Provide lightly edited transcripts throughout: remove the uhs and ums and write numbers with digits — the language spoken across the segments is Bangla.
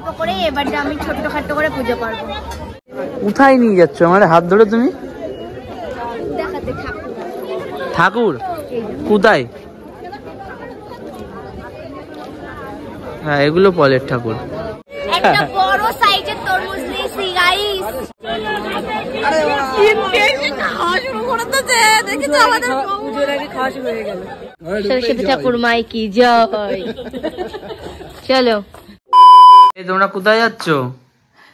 অল্প করে, এবারটা আমি ছোট্টখাট্টো করে পুজো করবো। কোথায় নিয়ে যাচ্ছ আমার হাত ধরে তুমি? দেখাতে ঠাকুর কোথায়? হ্যাঁ এগুলো পলের ঠাকুর। একটা বড় সাইজের তরমুজ নিয়েছি গাইস। সরস্বতী ঠাকুর মাই কি জয়। চলো তোমরা কোথায় যাচ্ছ?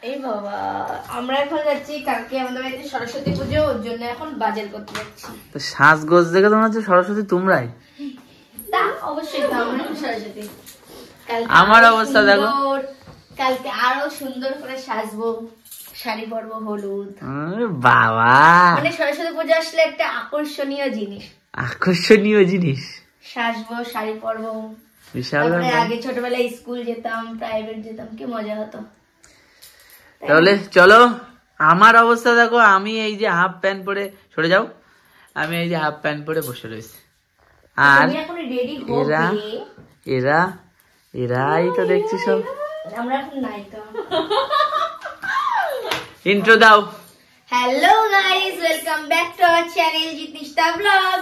এই বাবা আমরা এখন যাচ্ছি, কালকে আমাদের বাড়িতে সরস্বতী পুজো, ওর জন্য এখন বাজার করতে যাচ্ছি। তো সাজগোজ দেখে তোমরা হচ্ছে সরস্বতী তোমরাই? তা অবশ্যই তো আমরা সরস্বতী। আমার অবস্থা দেখো, কালকে আরো সুন্দর করে সাজবো, শাড়ি পরবো হলুদ। বাবা মানে সরস্বতী পুজো আসলে একটা আকর্ষণীয় জিনিস। আকর্ষণীয় জিনিস, সাজবো, শাড়ি পরবো। বিশাল। আগে ছোটবেলায় স্কুল যেতাম, প্রাইভেট যেতাম, কি মজা হতো। তাহলে চলো, আমার অবস্থা দেখো, আমি এই যে হাফ প্যান্ট পরে, সরে যাও, আমি এই যে হাফ প্যান্ট পরে বসে রয়েছি। আর এরা এরাই তো দেখছি সব। আমরা এখন নাই তো। ইন্ট্রো দাও। Hello guys, welcome back to our channel জিতনিশটা ব্লগ।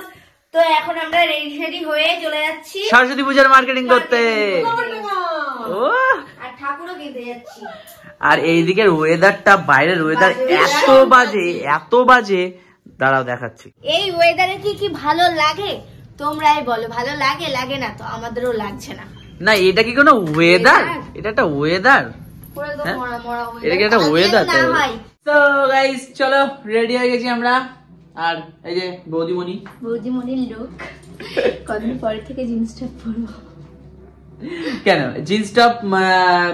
তো এখন আমরা রেডি হয়ে চলে যাচ্ছি সরস্বতী পূজার মার্কেটিং করতে। ও আর ঠাকুরও কিনতে যাচ্ছি। আর এইদিকের ওয়েদারটা, বাইরের ওয়েদার এত বাজে, দাঁড়াও দেখাচ্ছি। এই ওয়েদারে কি ভালো লাগে তোমরাই বলো? ভালো লাগে? লাগে না তো, আমাদেরও লাগছে না। না এটা কি কোনো ওয়েদার? এটা একটা ওয়েদার, এটা কি একটা ওয়েদার? তো গাইস চলো, রেডি হয়ে গেছি আমরা। আর এই যে বৌদিমণির লুক। কদিন পরে থেকে জিন্স টপ পরবো। কেন জিন্স টপ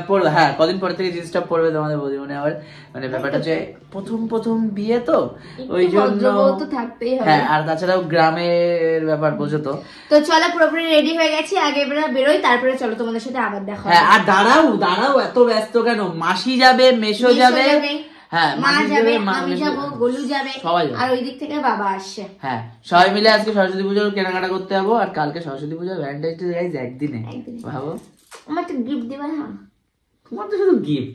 পরবে? হ্যাঁ কদিন পর থেকে জিন্স টপ পরবে তোমাদের বৌদিমণি। আবার মানে ব্যাপারটা হচ্ছে প্রথম বিয়ে তো, ওই জন্য থাকতেই হবে। হ্যাঁ, আর তাছাড়াও গ্রামের ব্যাপার বোঝো তো। তো চলো পুরোপুরি রেডি হয়ে গেছি, আগে বেরোই, তারপরে চলো তোমাদের সাথে আবার দেখা। হ্যাঁ আর দাঁড়াও এত ব্যস্ত কেন? মাসি যাবে, মেশো যাবে, হ্যাঁ মা যাবে, আমি যাবো, গোলু যাবে, সবাই, আর ওই দিক থেকে বাবা আসছে। হ্যাঁ সবাই মিলে আজকে সরস্বতী পুজোর কেনাকাটা করতে যাবো। আর কালকে সরস্বতী পুজো, ভ্যালেন্টাইন্স ডে গাইস একদিনে। ভাবো আমার তো গিফট দিবা না? তোমার তো শুধু গিফট।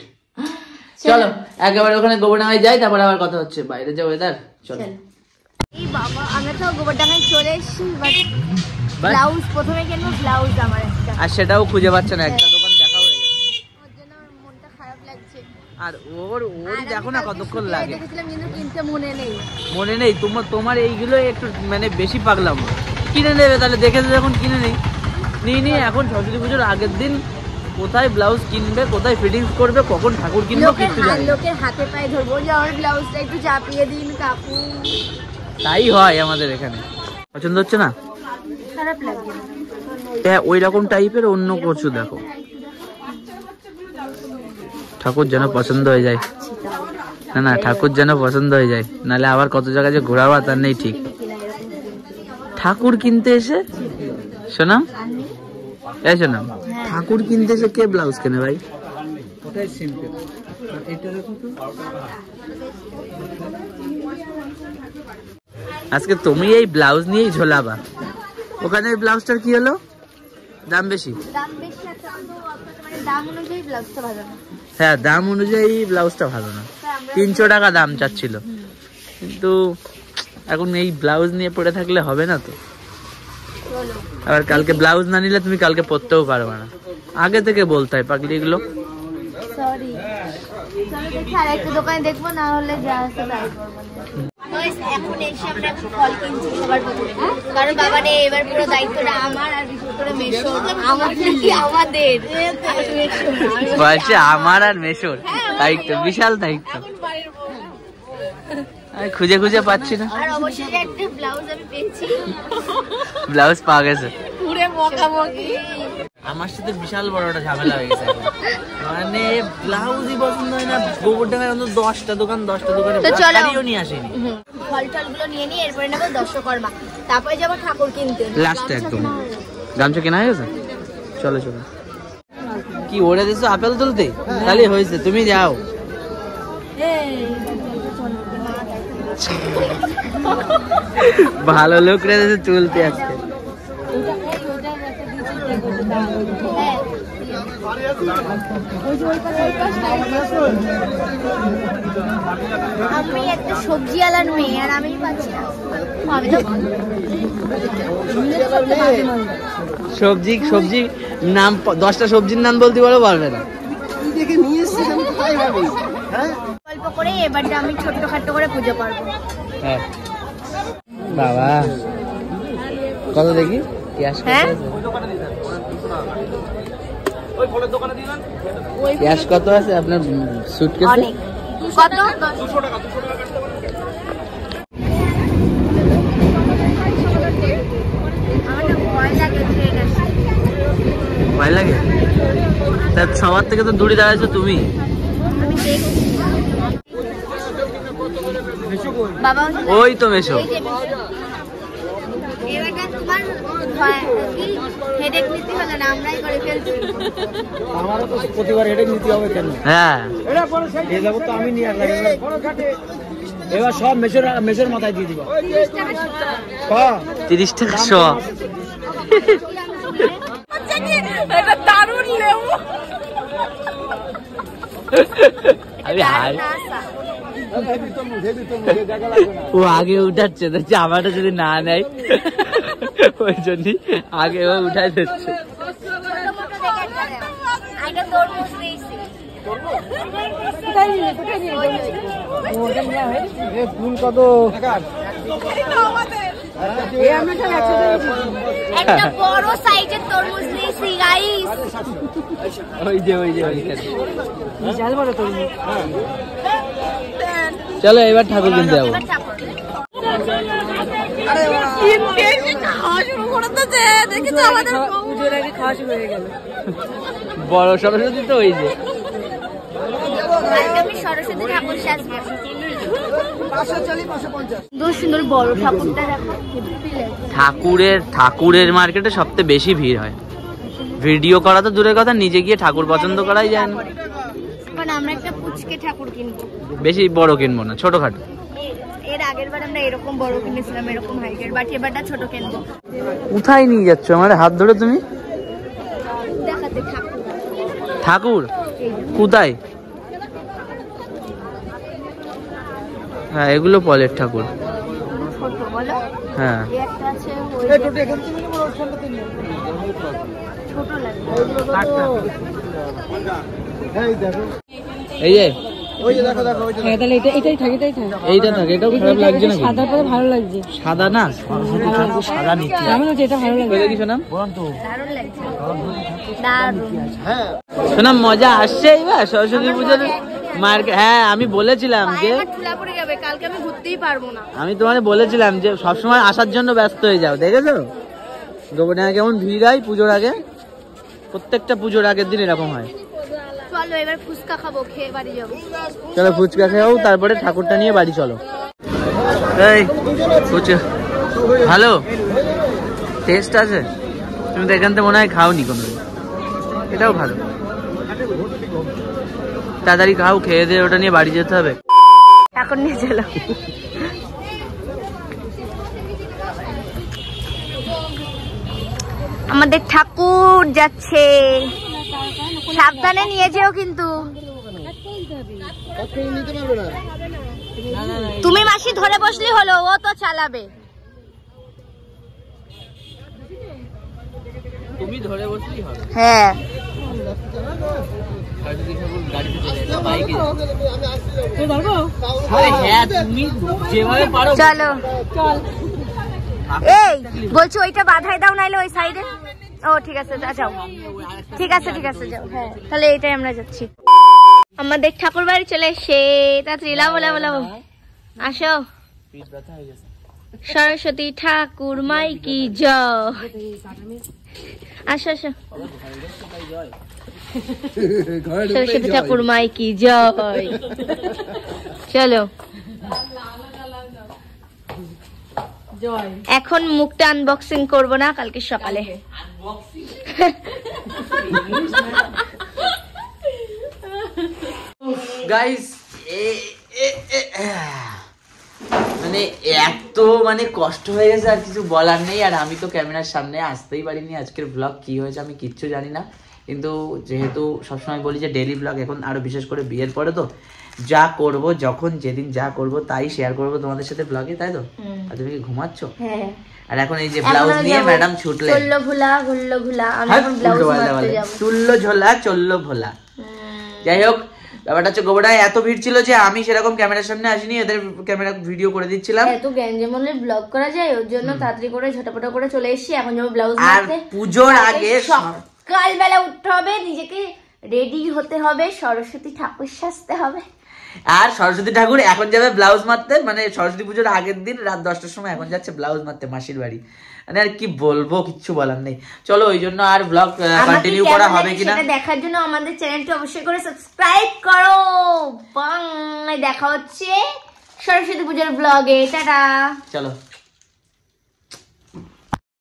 চলো একেবারে ওখানে গোবরডাঙ্গায় যাই, তারপর আবার কথা হচ্ছে। বাইরে যে ওয়েদার, চলো। এই বাবা আমরা তো গোবরডাঙ্গায় চলে এসেছি, ব্লাউজ প্রথমে কিনবো, ব্লাউজ আমার একটা, আর সেটাও খুঁজে পাচ্ছে না, একটা দোকান দেখা হয়ে গেছে, ওর জন্য মনটা খারাপ লাগছে। আর ওরই দেখো না কতক্ষণ লাগে। দেখেছিলাম কিন্তু কিনতে মনে নেই। তোমার এইগুলো একটু মানে বেশি পাগলাম। কিনে নেবে তাহলে, দেখে যখন কিনে নিয়ে এখন সরস্বতী পুজোর আগের দিন কোথায় ব্লাউজ কিনবে, কোথায় ফিটিংস করবে, কখন ঠাকুর কিনবো কিছু জানি না। লোকের হাতে পায়ে ধরবো যে আমার ব্লাউজটা একটু চাপিয়ে দিন কাকু। তাই হয় আমাদের এখানে। পছন্দ হচ্ছে না? খারাপ লাগে। হ্যাঁ ওই রকম টাইপের অন্য কিছু দেখো, ঠাকুর যেন পছন্দ হয়ে যায়। না ঠাকুর যেন পছন্দ হয়ে যায়, নাহলে আবার কত জায়গায় যে ঘোরাবা তার নেই ঠিক। ঠাকুর কিনতে এসে শোনাম, শোনাম, ঠাকুর কিনতে এসে কে ব্লাউজ কেনে ভাই? আজকে তুমি এই ব্লাউজ নিয়েই ঝোলাবা। ওখানে ব্লাউজটার কি হলো? দাম বেশি? হ্যাঁ দাম অনুযায়ী ব্লাউজটা ভালো না। 300 টাকা দাম চাচ্ছিল, কিন্তু এখন এই ব্লাউজ নিয়ে পড়ে থাকলে হবে না তো। আবার কালকে ব্লাউজ না নিলে তুমি কালকে পরতেও পারবে না। আগে থেকে বলতে হয় পাগলি এগুলো। সরি, আরেকটা দোকানে দেখবো, না হলে যা আছে তাই করবো। এখন এসে আমরা ফল কিনছি সবার প্রথমে, কারণ বাবা নে এবার পুরো দায়িত্বটা আমার, আর বিশেষ করে মেশোর। বলছে আমার আর মেশোর দায়িত্ব, বিশাল দায়িত্ব। খুঁজে পাচ্ছি না। আর অবশ্যই একটা ব্লাউজ আমি পেয়েছি, ব্লাউজ পাওয়া গেছে। পুরো বকাবকি। আমার সাথে বিশাল বড় একটা ঝামেলা হয়ে গেছে, মানে ব্লাউজই পছন্দ হয় না। গোবরডাঙ্গায় অন্তত 10টা দোকানে শাড়িও নিয়ে আসেনি। ফল টলগুলো নিয়ে নিয়ে এরপরে নেবো দর্শকর্মা, তারপরে যাবো ঠাকুর কিনতে। লাস্টে একদম গামছা কেনা হয়ে গেছে। চলো কি ওরে দিছো আপেল তুলতে? তাহলে হয়েছে, তুমি যাও। ভালো লোক রে তুলতে আজকে। আমি একটা সবজিওয়ালার মেয়ে আর আমি পাচ্ছি না। আমি তো সবজি সবজি নাম 10টা সবজির নাম বলতে পারো, পারবে না। গল্প করে এবারটা আমি ছোট্টখাট্টো করে পুজো করবো। হ্যাঁ বাবা কত দেখি হ্যাঁ ক্যাশ কত আছে আপনার সুটকেসে? অনেক। কত? 200 টাকা। আমার ভয় লাগে ট্রেন আসতে। ভয় লাগে? তা সবার থেকে তো দূরে দাঁড়াইছো তুমি। আমি দেখছি বাবা ওই তো মেশো। এবারটা তোমার হেডেক নিতে হলো না, আমরাই করে ফেলছি। আমারও তো প্রতিবার হেডেক নিতে হবে কেন? হ্যাঁ এই যাবো তো আমি নিয়ে আসলাম। এবার সব মেশোর মাথায় দিয়ে দিব। 30 টাকা শ। এটা দারুণ লেবু। আমি হাই ও আগে উঠাচ্ছে, দেখছি আমারটা যদি না নেয় ওই জন্য আগে ও উঠাই দিচ্ছে। ফুল কত? একটা বড় সাইজের তরমুজ নিয়েছি গাইস। ওই যে ওইখানে। বিশাল বড় তরমুজ। চলো এবার ঠাকুর কিনতে যাবো। বড় সরস্বতী তো ওই যে আমি সরস্বতী ঠাকুর সাজবো। সুন্দর সুন্দর বড় ঠাকুরটা দেখো। ঠাকুরের মার্কেটে সবচেয়ে বেশি ভিড় হয়। ভিডিও করা তো দূরের কথা, নিজে গিয়ে ঠাকুর পছন্দ করাই যায় না। কারণ আমরা একটা পুচকে ঠাকুর কিনবো, বেশি বড় কিনবো না, ছোটখাটো। এর আগের বার আমরা এরকম বড় কিনেছিলাম, এরকম হাইটের, বাট এবারটা ছোট কিনবো। কোথায় নিয়ে যাচ্ছ আমার হাত ধরে তুমি? দেখাতে ঠাকুর। ঠাকুর কোথায়? হ্যাঁ এগুলো পলের ঠাকুর। ছোট বলো। হ্যাঁ এই একটা আছে, ওই ছোট লাগে। এই যে ওই যে দেখো দেখো, হ্যাঁ তাহলে এটাই থাকে এইটা থাকে, এটাও খারাপ লাগছে না? সাদা পরে ভালো লাগছে। সাদা না, সরস্বতী ঠাকুর সাদা নিতে আমি বলছি এটা ভালো লাগছে। কিছু নাম দারুণ লাগছে, দারুণ। শোনাম মজা আসছে এইবার সরস্বতী পুজোর মার্কেট। হ্যাঁ আমি বলেছিলাম যে ঠুলা পড়ে যাবে, কালকে আমি ঘুরতেই পারবো না। আমি তোমাকে বলেছিলাম যে সবসময় আসার জন্য ব্যস্ত হয়ে যাও, দেখেছো গোবরডাঙ্গা কেমন ভিড় হয় পুজোর আগে। প্রত্যেকটা পুজোর আগের দিন এরকম হয়। চলো এবার ফুচকা খাবো, খেয়ে বাড়ি যাবো। চলো ফুচকা খেয়েও তারপরে ঠাকুরটা নিয়ে বাড়ি চলো। এই ফুচকা ভালো টেস্ট আছে, তুমি তো এখান থেকে মনে হয় খাওনি কোনো। এটাও ভালো, তাড়াতাড়ি খাও, খেয়ে দিয়ে ওটা নিয়ে বাড়ি যেতে হবে। এখন নিয়ে চলো। আমাদের ঠাকুর যাচ্ছে, সাবধানে নিয়ে যেও কিন্তু। তুমি মাসি ধরে বসলি হলো, ও তো চালাবে। তুমি ধরে বসলেই হবে। হ্যাঁ চলো। এই বলছি ওইটা বাধাই দাও, নাইলে ওই সাইডে। ও ঠিক আছে যাও, ঠিক আছে যাও। হ্যাঁ তাহলে এইটাই আমরা যাচ্ছি। আমাদের ঠাকুর বাড়ি চলে এসে, তাড়াতাড়ি লাভ আসো। সরস্বতী ঠাকুর মাই কি জয়। আসো সরস্বতী ঠাকুর মাই কি জয়। চলো এখন মুখটা আনবক্সিং করবো না, কালকে সকালে। গাইস মানে এত কষ্ট হয়ে গেছে আর কিছু বলার নেই। আর আমি তো ক্যামেরার সামনে আসতেই পারিনি। আজকের ব্লগ কি হয়েছে আমি কিচ্ছু জানি না। কিন্তু যেহেতু সবসময় বলি যে ডেইলি ব্লগ, এখন আরো বিশেষ করে বিয়ের পরে তো যা করব, যখন যেদিন যা করব তাই শেয়ার করব তোমাদের সাথে ব্লগে, তাই তো? আর তুমি কি ঘুমাচ্ছ? হ্যাঁ। আর এখন এই যে ব্লাউজ নিয়ে ম্যাডাম ছুটলেন, চললো ভোলা ঘুরলো ভোলা, আমি এখন ব্লাউজ মারতে যাব। চুললো ঝোলা চললো ভোলা। যাই হোক, ব্যাপারটা হচ্ছে গোবরডায় এত ভিড় ছিল যে আমি সেরকম ক্যামেরার সামনে আসিনি, এদের ক্যামেরা ভিডিও করে দিচ্ছিলাম। এত গ্যাঞ্জামলে ব্লগ করা যায়, ওর জন্য তাড়াতাড়ি করে ঝটাপটা করে চলে এসেছি। এখন যাবো ব্লাউজ আর মারতে। পুজোর আগে সকালবেলা উঠতে হবে, নিজেকে রেডি হতে হবে, সরস্বতী ঠাকুর সাজতে হবে। আর সরস্বতী ঠাকুর এখন যাবে ব্লাউজ মারতে, মানে সরস্বতী পুজোর আগের দিন রাত 10টার সময় এখন যাচ্ছে ব্লাউজ মারতে মাসির বাড়ি। মানে আর কি বলবো, কিচ্ছু বলার নেই। চলো, ওই জন্য আর ব্লগ কন্টিনিউ করা হবে কিনা সেটা দেখার জন্য আমাদের চ্যানেলটি অবশ্যই করে সাবস্ক্রাইব করো। দেখা হচ্ছে সরস্বতী পুজোর ব্লগে। টাটা। চলো।